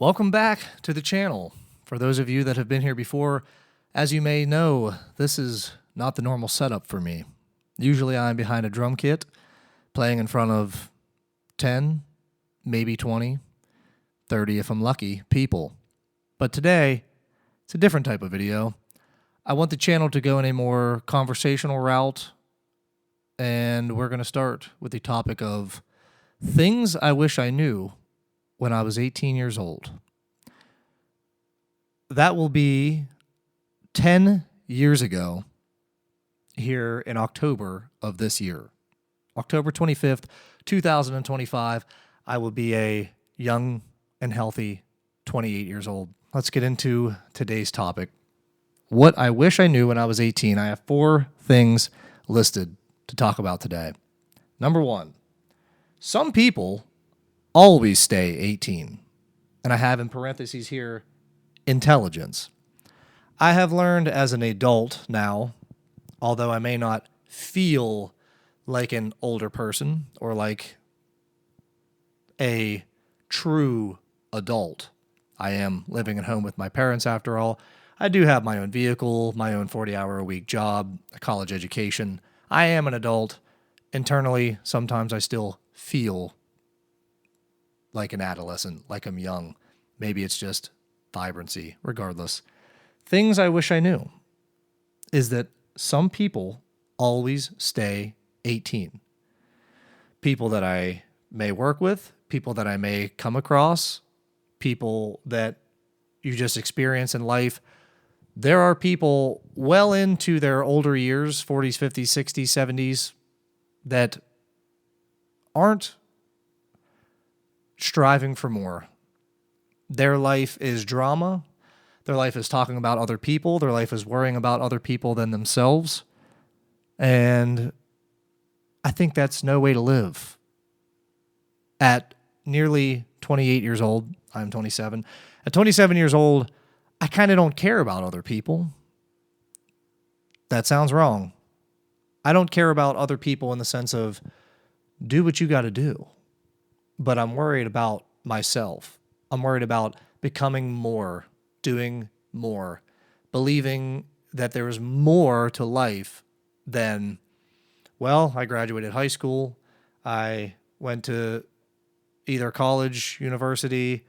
Welcome back to the channel. For those of you that have been here before, as you may know, this is not the normal setup for me. Usually I'm behind a drum kit, playing in front of 10, maybe 20, 30 if I'm lucky, people. But today, it's a different type of video. I want the channel to go in a more conversational route, and we're going to start with the topic of things I wish I knew when I was 18 years old. That will be 10 years ago here in October of this year. October 25th, 2025, I will be a young and healthy 28 years old. Let's get into today's topic. What I wish I knew when I was 18. I have 4 things listed to talk about today. Number 1, some people always stay 18. And I have in parentheses here, intelligence. I have learned as an adult now, although I may not feel like an older person or like a true adult. I am living at home with my parents after all. I do have my own vehicle, my own 40-hour-a-week job, a college education. I am an adult. Internally, sometimes I still feel like an adolescent, like I'm young. Maybe it's just vibrancy, regardless. Things I wish I knew is that some people always stay 18. People that I may work with, people that I may come across, people that you just experience in life. There are people well into their older years, 40s, 50s, 60s, 70s, that aren't striving for more. Their life is drama. Their life is talking about other people. Their life is worrying about other people than themselves. And I think that's no way to live. At nearly 28 years old, I'm 27. At 27 years old, I kind of don't care about other people. That sounds wrong. I don't care about other people in the sense of do what you got to do. But I'm worried about myself. I'm worried about becoming more, doing more, believing that there is more to life than, well, I graduated high school, I went to either college, university,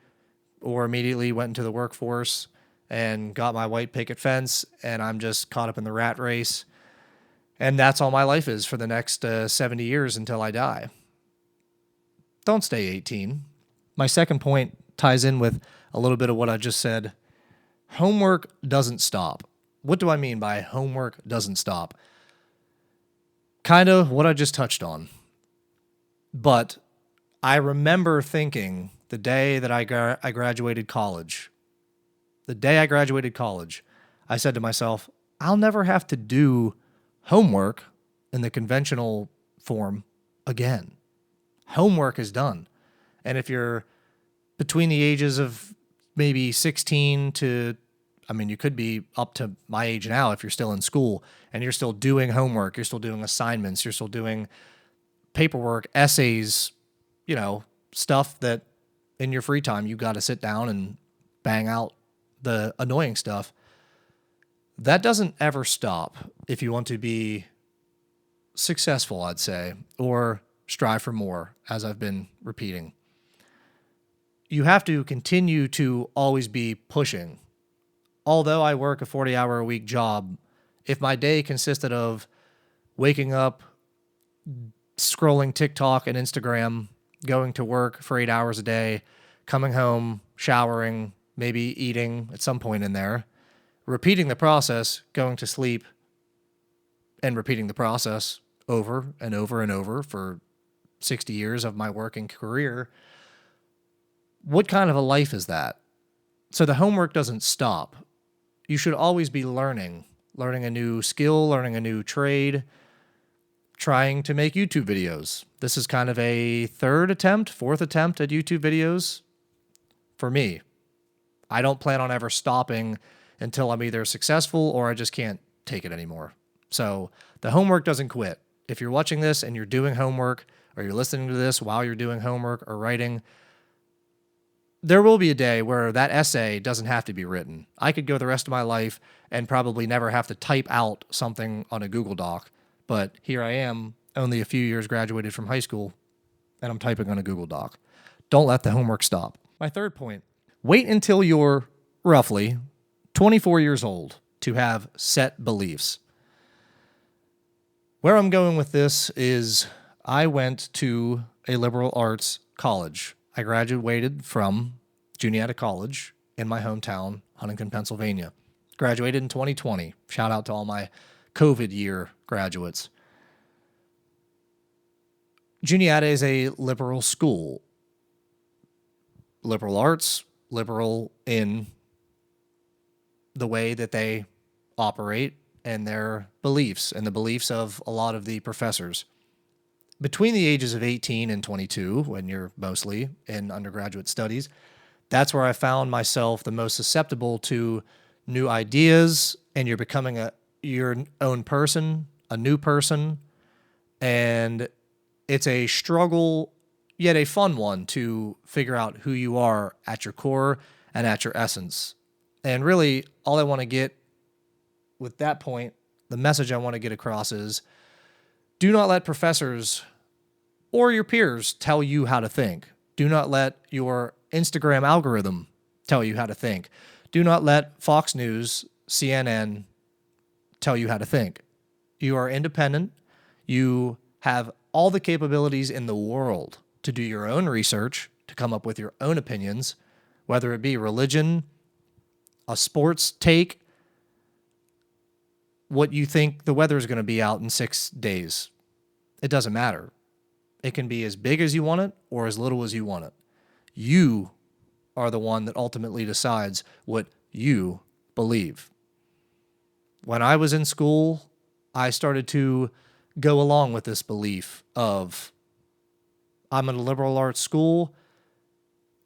or immediately went into the workforce and got my white picket fence, and I'm just caught up in the rat race. And that's all my life is for the next 70 years until I die. Don't stay 18. My second point ties in with a little bit of what I just said. Homework doesn't stop. What do I mean by homework doesn't stop? Kind of what I just touched on. But I remember thinking the day that I graduated college, I said to myself, I'll never have to do homework in the conventional form again. Homework is done. And if you're between the ages of maybe 16 to, you could be up to my age now if you're still in school and you're still doing homework, you're still doing assignments, you're still doing paperwork, essays, stuff that in your free time you got to sit down and bang out the annoying stuff. That doesn't ever stop if you want to be successful, I'd say, or strive for more, as I've been repeating. You have to continue to always be pushing. Although I work a 40-hour-a-week job, if my day consisted of waking up, scrolling TikTok and Instagram, going to work for 8 hours a day, coming home, showering, maybe eating at some point in there, repeating the process, going to sleep, and repeating the process over and over and over for 60 years of my working career, what kind of a life is that? So the homework doesn't stop. You should always be learning a new skill, learning a new trade, trying to make YouTube videos. This is kind of a fourth attempt at YouTube videos for me. I don't plan on ever stopping until I'm either successful or I just can't take it anymore. So the homework doesn't quit. If you're watching this and you're doing homework, or you're listening to this while you're doing homework or writing, there will be a day where that essay doesn't have to be written. I could go the rest of my life and probably never have to type out something on a Google Doc. But here I am, only a few years graduated from high school, and I'm typing on a Google Doc. Don't let the homework stop. My third point, wait until you're roughly 24 years old to have set beliefs. Where I'm going with this is I went to a liberal arts college. I graduated from Juniata College in my hometown, Huntington, Pennsylvania. Graduated in 2020. Shout out to all my COVID year graduates. Juniata is a liberal school. Liberal arts, liberal in the way that they operate and their beliefs and the beliefs of a lot of the professors. Between the ages of 18 and 22, when you're mostly in undergraduate studies, that's where I found myself the most susceptible to new ideas, and you're becoming your own person, a new person, and it's a struggle, yet a fun one, to figure out who you are at your core and at your essence. And really, all I want to get with that point, the message I want to get across is, do not let professors or your peers tell you how to think. Do not let your Instagram algorithm tell you how to think. Do not let Fox News, CNN tell you how to think. You are independent. You have all the capabilities in the world to do your own research, to come up with your own opinions, whether it be religion, a sports take, what you think the weather is going to be out in 6 days. It doesn't matter. It can be as big as you want it or as little as you want it. You are the one that ultimately decides what you believe. When I was in school, I started to go along with this belief of, I'm in a liberal arts school.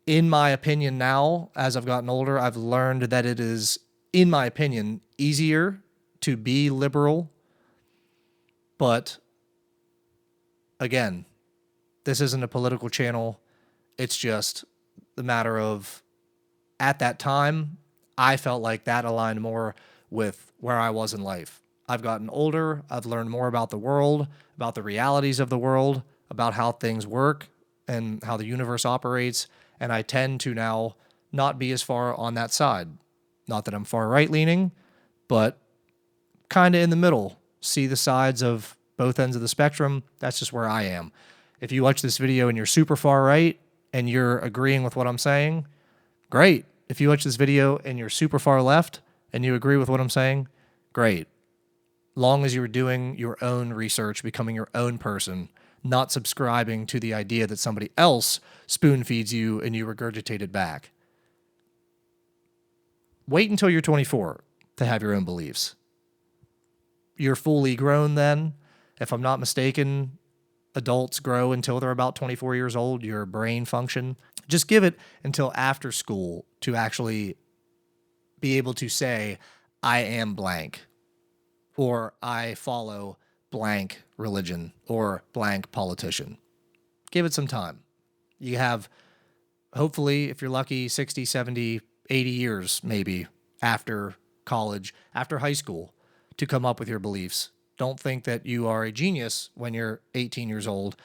In my opinion now, as I've gotten older, I've learned that it is, in my opinion, easier to be liberal. But again, this isn't a political channel. It's just the matter of, at that time, I felt like that aligned more with where I was in life. I've gotten older. I've learned more about the world, about the realities of the world, about how things work and how the universe operates. And I tend to now not be as far on that side. Not that I'm far right leaning, but kind of in the middle. See the sides of both ends of the spectrum. That's just where I am. If you watch this video and you're super far right and you're agreeing with what I'm saying, great. If you watch this video and you're super far left and you agree with what I'm saying, great. Long as you're doing your own research, becoming your own person, not subscribing to the idea that somebody else spoon feeds you and you regurgitate it back. Wait until you're 24 to have your own beliefs. You're fully grown then. If I'm not mistaken, adults grow until they're about 24 years old, your brain function. Just give it until after school to actually be able to say, I am blank, or I follow blank religion or blank politician. Give it some time. You have, hopefully, if you're lucky, 60, 70, 80 years maybe after college, after high school, to come up with your beliefs. Don't think that you are a genius when you're 18 years old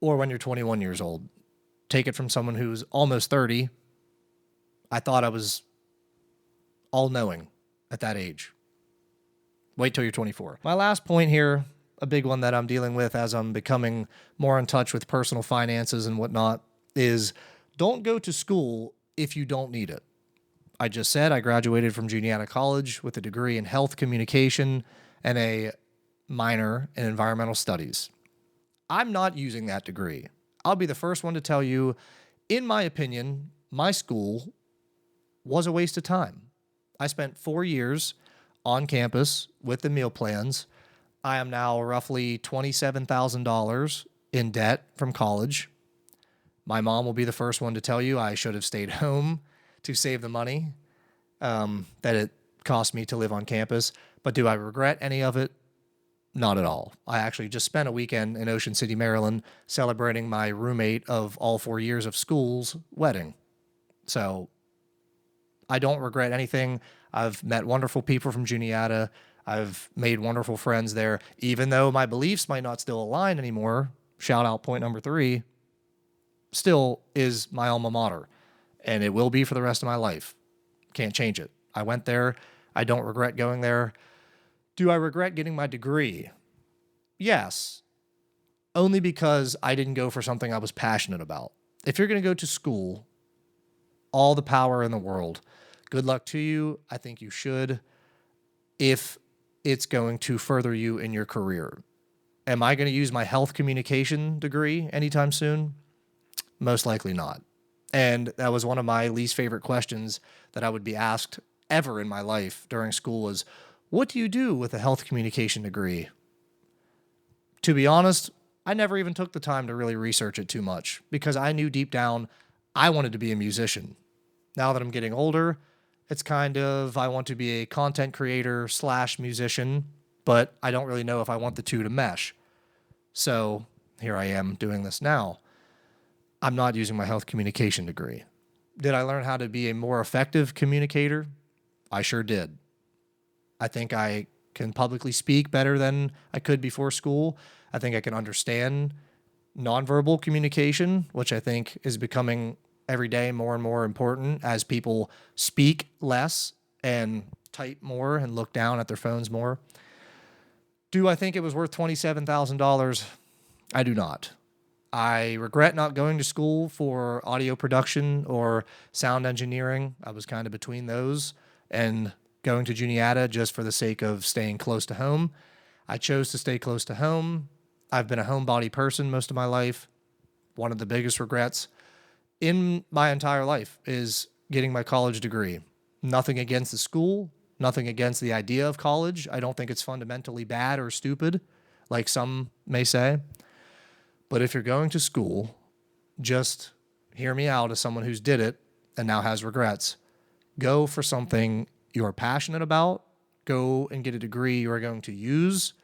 or when you're 21 years old. Take it from someone who's almost 30. I thought I was all-knowing at that age. Wait till you're 24. My last point here, a big one that I'm dealing with as I'm becoming more in touch with personal finances and whatnot, is don't go to school if you don't need it. I just said I graduated from Juniata College with a degree in health communication and a minor in environmental studies. I'm not using that degree. I'll be the first one to tell you, in my opinion, my school was a waste of time. I spent 4 years on campus with the meal plans. I am now roughly $27,000 in debt from college. My mom will be the first one to tell you I should have stayed home to save the money that it cost me to live on campus. But do I regret any of it? Not at all. I actually just spent a weekend in Ocean City, Maryland, celebrating my roommate of all 4 years of school's wedding. So I don't regret anything. I've met wonderful people from Juniata. I've made wonderful friends there. Even though my beliefs might not still align anymore, shout out point number 3, still is my alma mater. And it will be for the rest of my life. Can't change it. I went there. I don't regret going there. Do I regret getting my degree? Yes. Only because I didn't go for something I was passionate about. If you're going to go to school, all the power in the world. Good luck to you. I think you should, if it's going to further you in your career. Am I going to use my health communication degree anytime soon? Most likely not. And that was one of my least favorite questions that I would be asked ever in my life during school was, what do you do with a health communication degree? To be honest, I never even took the time to really research it too much because I knew deep down I wanted to be a musician. Now that I'm getting older, it's kind of, I want to be a content creator / musician, but I don't really know if I want the two to mesh. So here I am doing this now. I'm not using my health communication degree. Did I learn how to be a more effective communicator? I sure did. I think I can publicly speak better than I could before school. I think I can understand nonverbal communication, which I think is becoming every day more and more important as people speak less and type more and look down at their phones more. Do I think it was worth $27,000? I do not. I regret not going to school for audio production or sound engineering. I was kind of between those and going to Juniata just for the sake of staying close to home. I chose to stay close to home. I've been a homebody person most of my life. One of the biggest regrets in my entire life is getting my college degree. Nothing against the school, nothing against the idea of college. I don't think it's fundamentally bad or stupid, like some may say. But if you're going to school, just hear me out as someone who's did it and now has regrets. Go for something you're passionate about. Go and get a degree you are going to use.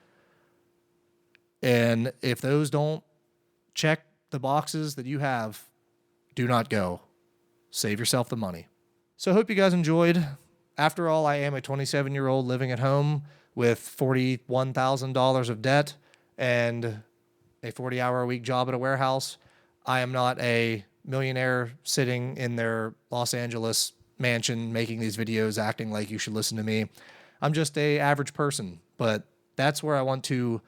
And if those don't check the boxes that you have, do not go. Save yourself the money. So I hope you guys enjoyed. After all, I am a 27-year-old living at home with $41,000 of debt and a 40-hour-a-week job at a warehouse. I am not a millionaire sitting in their Los Angeles mansion making these videos acting like you should listen to me. I'm just an average person, but that's where I want to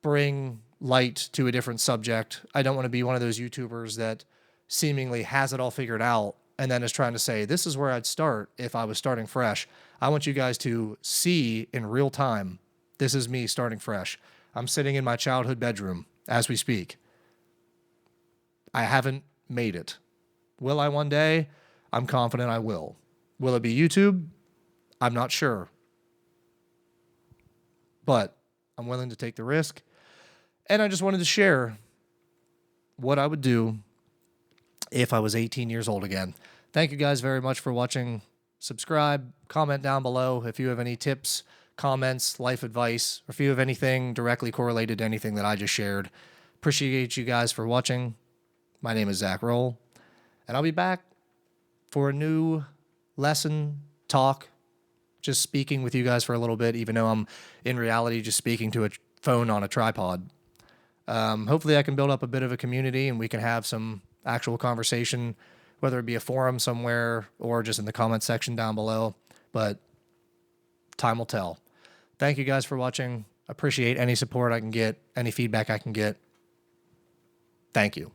bring light to a different subject. I don't want to be one of those YouTubers that seemingly has it all figured out and then is trying to say, this is where I'd start if I was starting fresh. I want you guys to see in real time, this is me starting fresh. I'm sitting in my childhood bedroom as we speak. I haven't made it. Will I one day? I'm confident I will. Will it be YouTube? I'm not sure. But I'm willing to take the risk. And I just wanted to share what I would do if I was 18 years old again. Thank you guys very much for watching. Subscribe, comment down below if you have any tips, comments, life advice, or if you have anything directly correlated to anything that I just shared. Appreciate you guys for watching. My name is Zach Roll, and I'll be back for a new lesson, talk, just speaking with you guys for a little bit, even though I'm in reality just speaking to a phone on a tripod. Hopefully I can build up a bit of a community and we can have some actual conversation, whether it be a forum somewhere or just in the comment section down below. But time will tell. Thank you guys for watching. Appreciate any support I can get, any feedback I can get. Thank you.